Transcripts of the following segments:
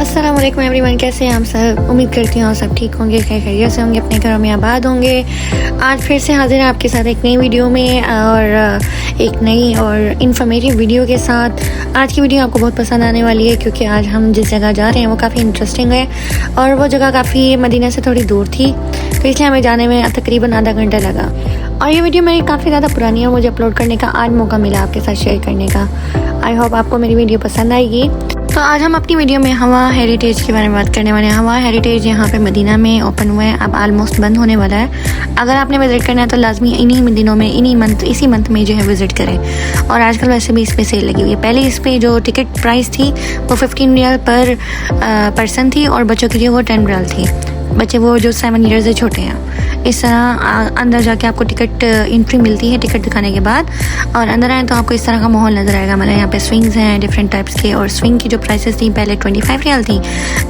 अस्सलाम वालेकुम एवरीवन, कैसे हैं आप सब। उम्मीद करती हूँ सब ठीक होंगे, खैरियत से होंगे, अपने घरों में आबाद होंगे। आज फिर से हाजिर है आपके साथ एक नई वीडियो में और एक नई और इन्फॉर्मेटिव वीडियो के साथ। आज की वीडियो आपको बहुत पसंद आने वाली है क्योंकि आज हम जिस जगह जा रहे हैं वो काफ़ी इंटरेस्टिंग है और वो जगह काफ़ी मदीना से थोड़ी दूर थी, तो इसलिए हमें जाने में तकरीबन आधा घंटा लगा। और ये वीडियो मेरी काफ़ी ज़्यादा पुरानी है, मुझे अपलोड करने का आज मौका मिला आपके साथ शेयर करने का। आई होप आपको मेरी वीडियो पसंद आएगी। तो आज हम अपनी वीडियो में हवा हेरिटेज के बारे में बात करने वाले हैं। हवा हेरिटेज यहाँ पे मदीना में ओपन हुआ है, अब आलमोस्ट बंद होने वाला है। अगर आपने विज़िट करना है तो लाजमी इन्हीं दिनों में इसी मंथ में जो है विज़िट करें। और आजकल वैसे भी इस पर सेल लगी हुई है। पहले इस पर जो टिकट प्राइस थी वो 15 रियाल पर पर्सन थी और बच्चों के लिए वो 10 रियाल थी। बच्चे वो जो 7 ईयर से छोटे हैं, इस तरह अंदर जाके आपको टिकट एंट्री मिलती है टिकट दिखाने के बाद, और अंदर आए तो आपको इस तरह का माहौल नज़र आएगा। मतलब यहाँ पे स्विंग्स हैं डिफरेंट टाइप्स के, और स्विंग की जो प्राइसेस थी पहले 25 रियाल थी,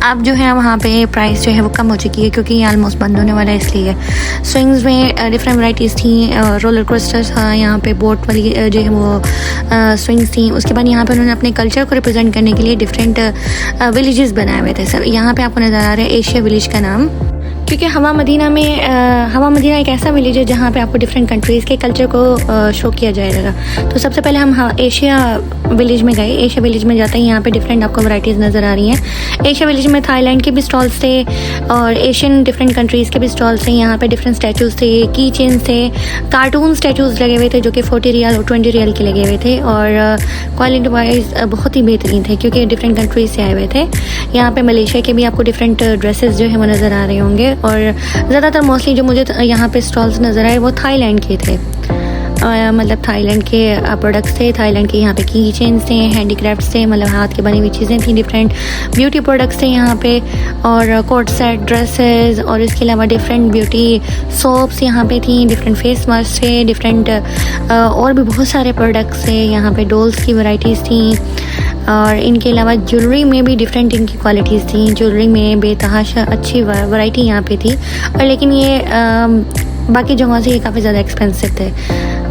अब जो है वहाँ पे प्राइस जो है वो कम हो चुकी है क्योंकि ये ऑलमोस्ट बंद होने वाला है। इसलिए स्विंग्स में डिफरेंट वैराइटीज़ थी, रोलर कोस्टर्स था, यहाँ पे बोट वाली जो है वो स्विंग्स थी। उसके बाद यहाँ पर उन्होंने अपने कल्चर को रिप्रेजेंट करने के लिए डिफरेंट विलेजेस बनाए हुए थे। सब यहाँ पे आपको नज़र आ रहा है एशिया विलेज का नाम, क्योंकि हवा मदीना एक ऐसा विलेज है जहाँ पे आपको डिफरेंट कंट्रीज़ के कल्चर को शो किया जाएगा। तो सबसे पहले हम एशिया विलेज में गए। एशिया विलेज में जाते हैं, यहाँ पे डिफरेंट आपको वैराइटीज़ नज़र आ रही हैं। एशिया विलेज में थाईलैंड के भी स्टॉल्स थे और एशियन डिफरेंट कंट्रीज़ के भी स्टॉल्स थे। यहाँ पे डिफरेंट स्टैचूज़ थे, की चेन्स थे, कार्टून स्टैचूज़ लगे हुए थे जो कि 40 रियाल और 20 रियाल के लगे हुए थे, और क्वालिटी वाइज बहुत ही बेहतरीन थे क्योंकि डिफरेंट कंट्रीज से आए हुए थे। यहाँ पे मलेशिया के भी आपको डिफरेंट ड्रेसेस जो है वो नज़र आ रहे होंगे, और ज़्यादातर मोस्टली जो मुझे यहाँ पे स्टॉल्स नज़र आए वो थाईलैंड के थे। मतलब थाईलैंड के प्रोडक्ट्स थे, थाईलैंड के यहाँ पे की चेन्स थे, हैंडीक्राफ्ट्स थे, मतलब हाथ की बनी हुई चीज़ें थी, डिफरेंट ब्यूटी प्रोडक्ट्स थे यहाँ पे, और कोट सेट ड्रेसेस, और इसके अलावा डिफरेंट ब्यूटी सोप्स यहाँ पे थी, डिफरेंट फेस मास्क थे, डिफरेंट और भी बहुत सारे प्रोडक्ट्स थे। यहाँ पे डॉल्स की वैराइटीज़ थी, और इनके अलावा ज्वेलरी में भी डिफरेंट इनकी क्वालिटीज़ थी। ज्वेलरी में बेतहाशा अच्छी वैरायटी यहाँ पे थी, और लेकिन ये बाकी जगहों से ये काफ़ी ज़्यादा एक्सपेंसिव थे।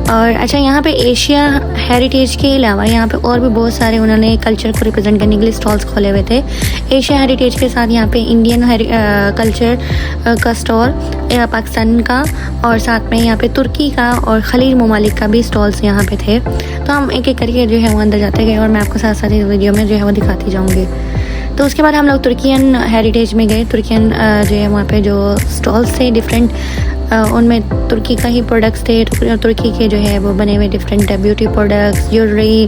और अच्छा, यहाँ पे एशिया हेरिटेज के अलावा यहाँ पे और भी बहुत सारे उन्होंने कल्चर को रिप्रेजेंट करने के लिए स्टॉल्स खोले हुए थे। एशिया हेरिटेज के साथ यहाँ पे इंडियन कल्चर का स्टॉल, पाकिस्तान का, और साथ में यहाँ पे तुर्की का और खलीज ममालिक का भी स्टॉल्स यहाँ पे थे। तो हम एक एक करके जो है वो अंदर जाते गए और मैं आपको साथ साथ इस वीडियो में जो है वो दिखाती जाऊँगी। तो उसके बाद हम लोग तुर्कियन हेरिटेज में गए। तुर्कियन जो है वहाँ पे जो स्टॉल्स थे डिफरेंट, उनमें तुर्की का ही प्रोडक्ट्स थे, तुर्की के जो है वो बने हुए डिफरेंट ब्यूटी प्रोडक्ट्स, ज्वेलरी।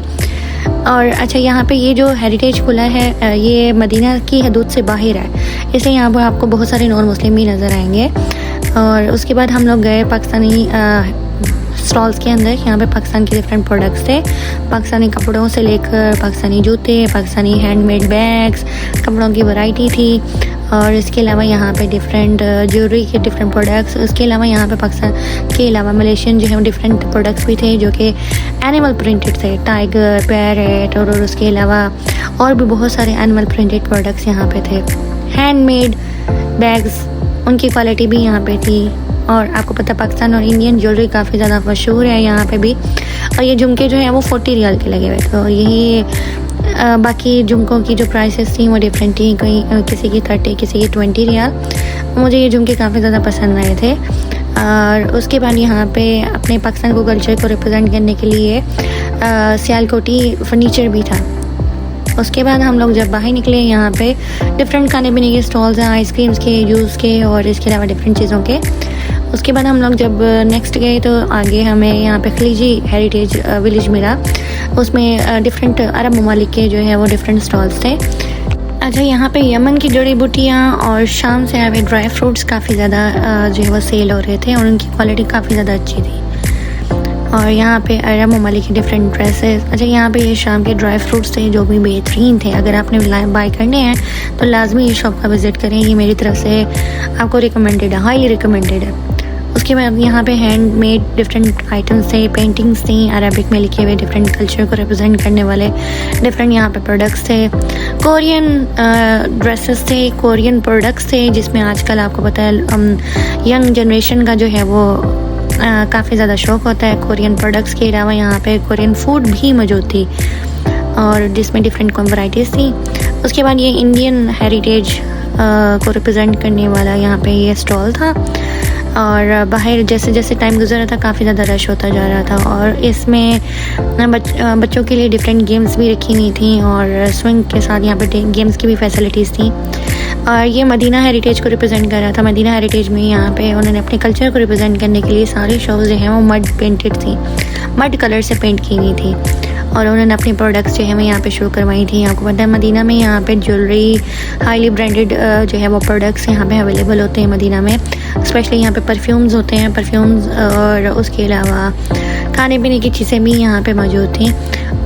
और अच्छा, यहाँ पे ये जो हेरिटेज खुला है ये मदीना की हदूद से बाहर है, इसलिए यहाँ पर आपको बहुत सारे नॉन मुस्लिम भी नज़र आएंगे। और उसके बाद हम लोग गए पाकिस्तानी स्टॉल्स के अंदर। यहाँ पे पाकिस्तान के डिफरेंट प्रोडक्ट्स थे, पाकिस्तानी कपड़ों से लेकर पाकिस्तानी जूते, पाकिस्तानी हैंडमेड बैग्स, कपड़ों की वैरायटी थी, और इसके अलावा यहाँ पे डिफरेंट ज्वेलरी के डिफरेंट प्रोडक्ट्स। उसके अलावा यहाँ पे पाकिस्तान के अलावा मलेशियन जो है डिफरेंट प्रोडक्ट्स भी थे जो कि एनिमल प्रिंटेड थे, टाइगर, पैरेट, और उसके अलावा और भी बहुत सारे एनिमल प्रिंटेड प्रोडक्ट्स यहाँ पे थे। हैंडमेड बैग्स, उनकी क्वालिटी भी यहाँ पे थी। और आपको पता पाकिस्तान और इंडियन ज्वेलरी काफ़ी ज़्यादा मशहूर है यहाँ पे भी। और ये झुमके जो है वो 40 रियाल के लगे हुए थे। तो यही बाकी झुमकों की जो प्राइसेस थी वो डिफरेंट थी, कहीं किसी की 30, किसी की 20 रियाल। मुझे ये झुमके काफ़ी ज़्यादा पसंद आए थे। और उसके बाद यहाँ पे अपने पाकिस्तान को कल्चर को रिप्रेजेंट करने के लिए सियालकोटी फर्नीचर भी था। उसके बाद हम लोग जब बाहर निकले, यहाँ पे डिफरेंट खाने पीने के स्टॉल्स हैं, आइसक्रीम्स के, जूस के, और इसके अलावा डिफरेंट चीज़ों के। उसके बाद हम लोग जब नेक्स्ट गए तो आगे हमें यहाँ पे खलीजी हेरिटेज विलेज मिला। उसमें डिफरेंट अरब ममालिक के जो है वो डिफरेंट स्टॉल्स थे। अच्छा, यहाँ पे यमन की जड़ी बूटियाँ और शाम से आए हुए ड्राई फ्रूट्स काफ़ी ज़्यादा जो है वो सेल हो रहे थे, और उनकी क्वालिटी काफ़ी ज़्यादा अच्छी थी। और यहाँ पे अरब ममालिक के डिफरेंट ड्रेसेस। अच्छा, यहाँ पे ये शाम के ड्राई फ्रूट्स थे जो भी बेहतरीन थे। अगर आपने बाय करने हैं तो लाजमी ये शॉप का विज़िट करें, ये मेरी तरफ से आपको रिकमेंडेड है, हाईली रिकमेंडेड है। उसके बाद यहाँ पे हैंडमेड डिफरेंट आइटम्स थे, पेंटिंग्स थी, अरबिक में लिखे हुए डिफरेंट कल्चर को रिप्रेजेंट करने वाले डिफरेंट यहाँ पे प्रोडक्ट्स थे। कोरियन ड्रेसेस थे, कोरियन प्रोडक्ट्स थे, जिसमें आजकल आपको पता है यंग जनरेशन का जो है वो काफ़ी ज़्यादा शौक़ होता है कोरियन प्रोडक्ट्स के अलावा। यहाँ पे कोरियन फूड भी मौजूद थी। और जिसमें डिफरेंट वैराइटीज़ थी। उसके बाद ये इंडियन हेरिटेज को रिप्रेजेंट करने वाला यहाँ पे ये स्टॉल था। और बाहर जैसे जैसे टाइम गुजर रहा था काफ़ी ज़्यादा रश होता जा रहा था। और इसमें बच्चों के लिए डिफरेंट गेम्स भी रखी हुई थी और स्विंग के साथ यहाँ पे गेम्स की भी फैसिलिटीज़ थी। और ये मदीना हेरिटेज को रिप्रेजेंट कर रहा था। मदीना हेरिटेज में यहाँ पे उन्होंने अपने कल्चर को रिप्रेजेंट करने के लिए सारी शॉप्स जो हैं वो मड पेंटेड थी, मड कलर से पेंट की हुई थी। और उन्होंने अपनी प्रोडक्ट्स जो है वो यहाँ पे शो करवाई थी। आपको पता है मदीना में यहाँ पे ज्वेलरी हाईली ब्रांडेड जो है वो प्रोडक्ट्स यहाँ पे अवेलेबल होते हैं मदीना में। स्पेशली यहाँ पे परफ्यूम्स होते हैं, परफ्यूम्स और उसके अलावा खाने पीने की चीज़ें भी यहाँ पे मौजूद थी।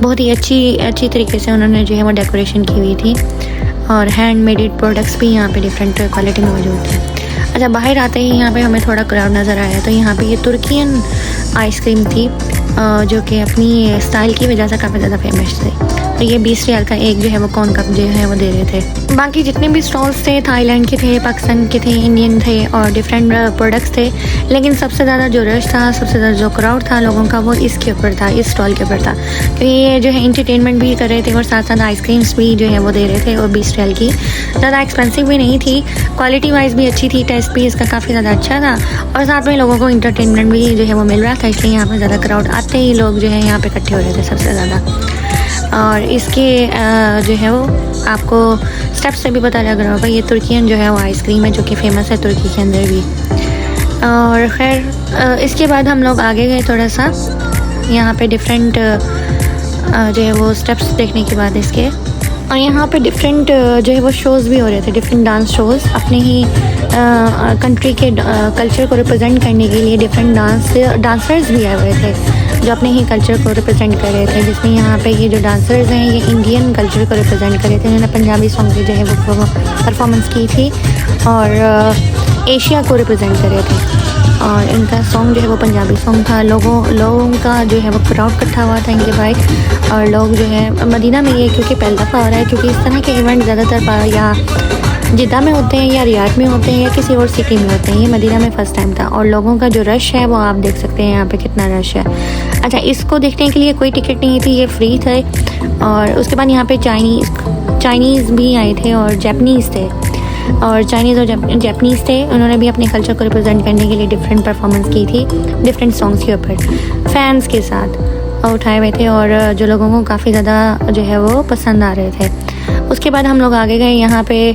बहुत ही अच्छी तरीके से उन्होंने जो है वो डेकोरेशन की हुई थी और हैंड मेड प्रोडक्ट्स भी यहाँ पे डिफरेंट क्वालिटी में मौजूद थे। अच्छा, बाहर आते ही यहाँ पे हमें थोड़ा क्राउड नज़र आया तो यहाँ पे ये तुर्कियन आइसक्रीम थी जो कि अपनी स्टाइल की वजह से काफ़ी ज़्यादा फेमस थी। तो ये 20 रियाल का एक जो है वो कॉर्न कप जो है वो दे रहे थे। बाकी जितने भी स्टॉल्स थे थाईलैंड के थे, पाकिस्तान के थे, इंडियन थे और डिफरेंट प्रोडक्ट्स थे। लेकिन सबसे ज़्यादा जो रश था, सबसे ज़्यादा जो क्राउड था लोगों का वो इसके ऊपर था, इस स्टॉल के ऊपर था। क्योंकि ये जो है इंटरटेनमेंट भी कर रहे थे और साथ साथ आइसक्रीम्स भी जो है वो दे रहे थे। और 20 रियाल की ज़्यादा एक्सपेंसिव भी नहीं थी, क्वालिटी वाइज भी अच्छी थी, टेस्ट भी इसका काफ़ी ज़्यादा अच्छा था और साथ में लोगों को इंटरटेनमेंट भी जो है वो मिल रहा था। इसलिए यहाँ पर ज़्यादा क्राउड आते ही लोग जो है यहाँ पे इकट्ठे हो रहे थे सबसे ज़्यादा। और इसके जो है वो आपको स्टेप्स से भी पता लग रहा होगा, ये तुर्कियन जो है वो आइसक्रीम है जो कि फ़ेमस है तुर्की के अंदर भी। और ख़ैर इसके बाद हम लोग आगे गए थोड़ा सा, यहाँ पे डिफरेंट जो है वो स्टेप्स देखने के बाद इसके, और यहाँ पे डिफरेंट जो है वो शोज़ भी हो रहे थे, डिफरेंट डांस शोज़। अपने ही कंट्री के कल्चर को रिप्रेजेंट करने के लिए डिफरेंट डांसर्स भी आए हुए थे जो अपने ही कल्चर को रिप्रेजेंट कर रहे थे। जिसमें यहाँ पे ये जो डांसर्स हैं ये इंडियन कल्चर को रिप्रेजेंट कर रहे थे। इन्होंने पंजाबी सॉन्ग जो है वो परफॉर्मेंस की थी और एशिया को रिप्रेजेंट कर रहे थे। और इनका सॉन्ग जो है वो पंजाबी सॉन्ग था। लोगों का जो है वो क्राउड इकट्ठा हुआ था इनके बाइक। और लोग जो है मदीना में ये क्योंकि पहला दफ़ा हो रहा है, क्योंकि इस तरह के इवेंट ज़्यादातर या जिद्दा में होते हैं या रियाद में होते हैं या किसी और सिटी में होते हैं। ये मदीना में फ़र्स्ट टाइम था और लोगों का जो रश है वो आप देख सकते हैं यहाँ पे कितना रश है। अच्छा, इसको देखने के लिए कोई टिकट नहीं थी, ये फ्री थे। और उसके बाद यहाँ पे चाइनीज़ भी आए थे और जापानीज़ थे, और चाइनीज़ और जापानीज़ थे। उन्होंने भी अपने कल्चर को रिप्रेजेंट करने के लिए डिफरेंट परफॉर्मेंस की थी डिफरेंट सॉन्ग्स के ऊपर फैंस के साथ उठाए हुए थे और जो लोगों को काफ़ी ज़्यादा जो है वो पसंद आ रहे थे। उसके बाद हम लोग आगे गए, यहाँ पे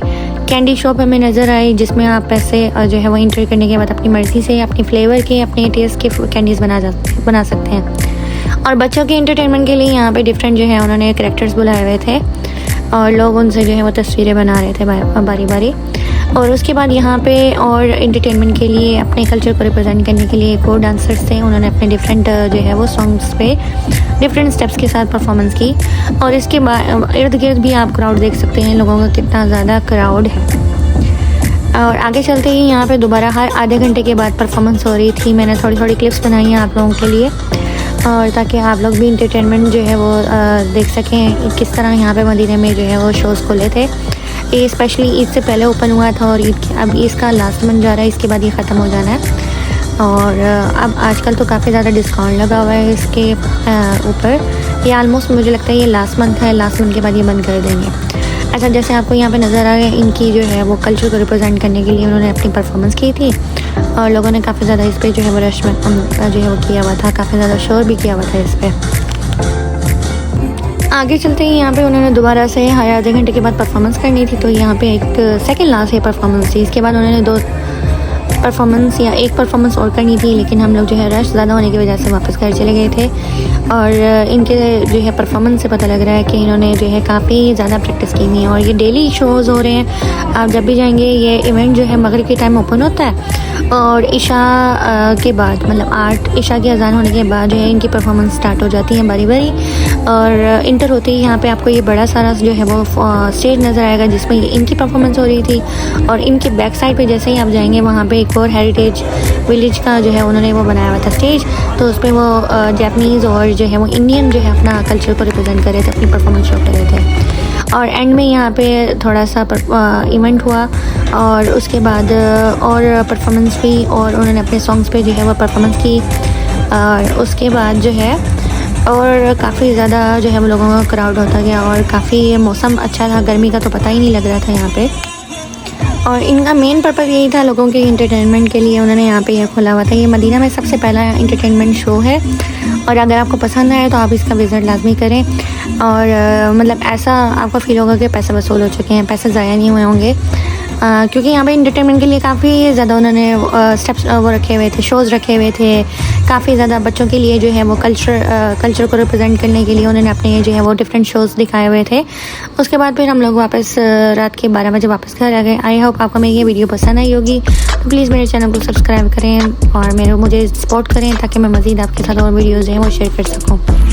कैंडी शॉप हमें नज़र आई जिसमें आप पैसे जो है वो एंटर करने के बाद अपनी मर्ज़ी से अपनी फ्लेवर के अपने टेस्ट के कैंडीज़ बना सकते हैं। और बच्चों के एंटरटेनमेंट के लिए यहाँ पे डिफरेंट जो है उन्होंने कैरेक्टर्स बुलाए हुए थे और लोग उनसे जो है वो तस्वीरें बना रहे थे बारी बारी। और उसके बाद यहाँ पे और एंटरटेनमेंट के लिए अपने कल्चर को रिप्रेजेंट करने के लिए एक और डांसर्स थे। उन्होंने अपने डिफरेंट जो है वो सॉन्ग्स पे डिफरेंट स्टेप्स के साथ परफॉर्मेंस की। और इसके बाद इर्द गिर्द भी आप क्राउड देख सकते हैं, लोगों का कितना ज़्यादा क्राउड है। और आगे चलते ही यहाँ पे दोबारा हर आधे घंटे के बाद परफॉर्मेंस हो रही थी। मैंने थोड़ी थोड़ी क्लिप्स बनाई हैं आप लोगों के लिए और ताकि आप लोग भी इंटरटेनमेंट जो है वो देख सकें किस तरह यहाँ पे मदीने में जो है वो शोज़ खुले थे। ये स्पेशली ईद से पहले ओपन हुआ था और अब इसका लास्ट मंथ जा रहा है, इसके बाद ये ख़त्म हो जाना है। और अब आजकल तो काफ़ी ज़्यादा डिस्काउंट लगा हुआ है इसके ऊपर। ये आलमोस्ट मुझे लगता है ये लास्ट मंथ है, लास्ट मंथ के बाद ये बंद कर देंगे। अच्छा, जैसे आपको यहाँ पे नज़र आ रहा है, इनकी जो है वो कल्चर को रिप्रेजेंट करने के लिए उन्होंने अपनी परफॉर्मेंस की थी और लोगों ने काफ़ी ज़्यादा इस पर जो है वो रश में जो है वो किया हुआ था, काफ़ी ज़्यादा शोर भी किया हुआ था इस पर। आगे चलते ही यहाँ पे उन्होंने दोबारा से हर आधे घंटे के बाद परफॉर्मेंस करनी थी, तो यहाँ पे एक सेकंड लास्ट ये परफॉर्मेंस थी। इसके बाद उन्होंने दो परफॉर्मेंस या एक परफॉर्मेंस और करनी थी, लेकिन हम लोग जो है रश ज़्यादा होने की वजह से वापस घर चले गए थे। और इनके जो है परफॉर्मेंस से पता लग रहा है कि इन्होंने जो है काफ़ी ज़्यादा प्रैक्टिस की हुई है और ये डेली शोज़ हो रहे हैं। आप जब भी जाएंगे, ये इवेंट जो है मगरिब के टाइम ओपन होता है और इशा के बाद मतलब 8 इशा की अजान होने के बाद जो है इनकी परफॉर्मेंस स्टार्ट हो जाती है बारी बारी। और इंटर होते ही यहाँ पे आपको ये बड़ा सारा जो है वो स्टेज नज़र आएगा जिसमें इनकी परफॉर्मेंस हो रही थी। और इनके बैक साइड पे जैसे ही आप जाएंगे वहाँ पे एक और हेरिटेज विलेज का जो है उन्होंने वो बनाया हुआ था स्टेज, तो उस पर वो जापानीज़ और जो है वो इंडियन जो है अपना कल्चर को रिप्रेजेंट कर रहे थे, अपनी परफॉर्मेंस शो कर रहे थे। और एंड में यहाँ पे थोड़ा सा इवेंट हुआ और उसके बाद और परफॉर्मेंस हुई और उन्होंने अपने सॉन्ग्स पे जो है वो परफॉर्मेंस की। और उसके बाद जो है और काफ़ी ज़्यादा जो है हम लोगों का क्राउड होता गया और काफ़ी मौसम अच्छा था, गर्मी का तो पता ही नहीं लग रहा था यहाँ पे। और इनका मेन पर्पज़ यही था लोगों के इंटरटेनमेंट के लिए उन्होंने यहाँ पे यह खोला हुआ था। ये मदीना में सबसे पहला इंटरटेनमेंट शो है और अगर आपको पसंद आए तो आप इसका विज़िट लाजमी करें। और मतलब ऐसा आपको फील होगा कि पैसे वसूल हो चुके हैं, पैसे ज़ाया नहीं हुए होंगे, क्योंकि यहाँ पे इंटरटेनमेंट के लिए काफ़ी ज़्यादा उन्होंने स्टेप्स वो रखे हुए थे, शोज़ रखे हुए थे। काफ़ी ज़्यादा बच्चों के लिए जो है वो कल्चर को रिप्रेजेंट करने के लिए उन्होंने अपने जो है वो डिफरेंट शोज़ दिखाए हुए थे। उसके बाद फिर हम लोग वापस रात के 12 बजे वापस घर आ गए। आई होप आपको मेरी ये वीडियो पसंद आई होगी, तो प्लीज़ मेरे चैनल को सब्सक्राइब करें और मुझे सपोर्ट करें ताकि मैं मज़ीद आपके साथ और वीडियोज़ हैं वो शेयर कर सकूँ।